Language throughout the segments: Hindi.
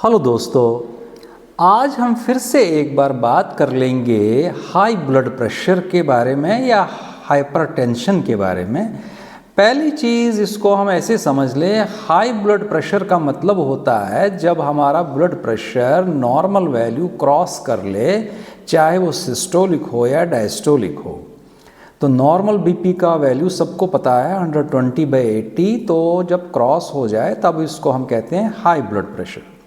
हेलो दोस्तों, आज हम फिर से एक बार बात कर लेंगे हाई ब्लड प्रेशर के बारे में या हाइपरटेंशन के बारे में। पहली चीज़ इसको हम ऐसे समझ लें, हाई ब्लड प्रेशर का मतलब होता है जब हमारा blood pressure normal value cross कर ले, चाहे वो सिस्टोलिक हो या डायस्टोलिक हो। तो नॉर्मल बीपी का वैल्यू सबको पता है 120/80, तो जब क्रॉस हो जाए तब इसको हम कहते हैं हाई ब्लड प्रेशर।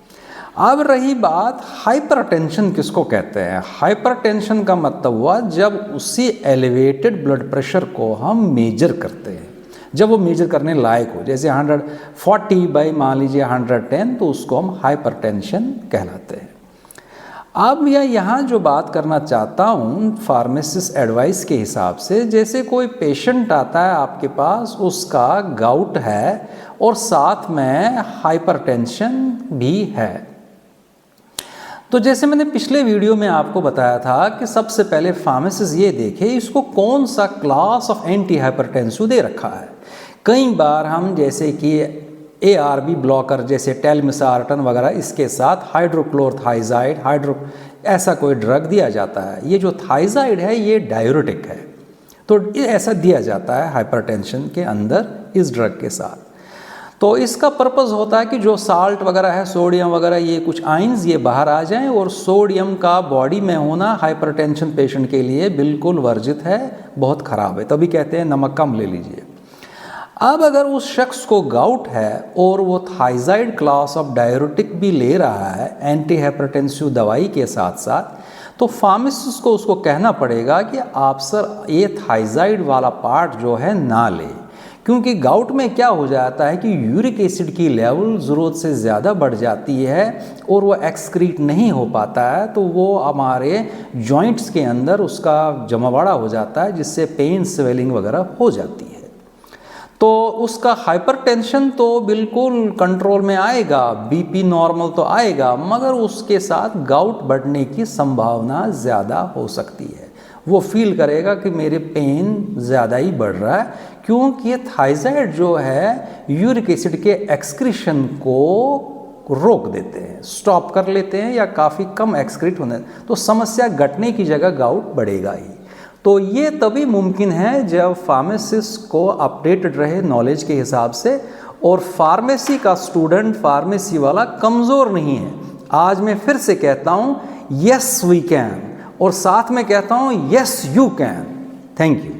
अब रही बात हाइपरटेंशन किसको कहते हैं। हाइपरटेंशन का मतलब हुआ जब उसी एलिवेटेड ब्लड प्रेशर को हम मेजर करते हैं, जब वो मेजर करने लायक हो, जैसे 140 बाई मान लीजिए 110, तो उसको हम हाइपरटेंशन कहलाते हैं। अब यहाँ जो बात करना चाहता हूँ फार्मासिस्ट एडवाइस के हिसाब से, जैसे कोई पेशेंट आता है आपके पास, उसका गाउट है और साथ में हाइपरटेंशन भी है। तो जैसे मैंने पिछले वीडियो में आपको बताया था कि सबसे पहले फार्मासिस्ट ये देखे इसको कौन सा क्लास ऑफ एंटी हाइपरटेंसिव दे रखा है। कई बार हम जैसे कि ARB ब्लॉकर जैसे टेलमिसार्टन वगैरह, इसके साथ हाइड्रोक्लोरथाइजाइड ऐसा कोई ड्रग दिया जाता है। ये जो थाइजाइड है ये डायूरेटिक है, तो ऐसा दिया जाता है हाइपरटेंशन के अंदर इस ड्रग के साथ। तो इसका पर्पस होता है कि जो साल्ट वगैरह है, सोडियम वगैरह, ये कुछ आयंस ये बाहर आ जाएं, और सोडियम का बॉडी में होना हाइपरटेंशन पेशेंट के लिए बिल्कुल वर्जित है, बहुत ख़राब है, तभी कहते हैं नमक कम ले लीजिए। अब अगर उस शख्स को गाउट है और वो थाइजाइड क्लास ऑफ डायूरेटिक भी ले रहा है एंटी हाइपरटेंसिव दवाई के साथ साथ, तो फार्मासिस्ट को उसको कहना पड़ेगा कि आप सर ये थाइजाइड वाला पार्ट जो है ना ले, क्योंकि गाउट में क्या हो जाता है कि यूरिक एसिड की लेवल ज़रूरत से ज़्यादा बढ़ जाती है और वो एक्सक्रीट नहीं हो पाता है, तो वो हमारे जॉइंट्स के अंदर उसका जमावड़ा हो जाता है, जिससे पेन स्वेलिंग वगैरह हो जाती है। तो उसका हाइपरटेंशन तो बिल्कुल कंट्रोल में आएगा, बीपी नॉर्मल तो आएगा, मगर उसके साथ गाउट बढ़ने की संभावना ज़्यादा हो सकती है। वो फील करेगा कि मेरे पेन ज़्यादा ही बढ़ रहा है, क्योंकि ये थाइजाइड जो है यूरिक एसिड के एक्सक्रीशन को रोक देते हैं, स्टॉप कर लेते हैं या काफ़ी कम एक्सक्रीट होने, तो समस्या घटने की जगह गाउट बढ़ेगा ही। तो ये तभी मुमकिन है जब फार्मासिस्ट को अपडेटेड रहे नॉलेज के हिसाब से, और फार्मेसी का स्टूडेंट फार्मेसी वाला कमज़ोर नहीं है। आज मैं फिर से कहता हूँ, यस वी कैन, और साथ में कहता हूँ yes you can. Thank you.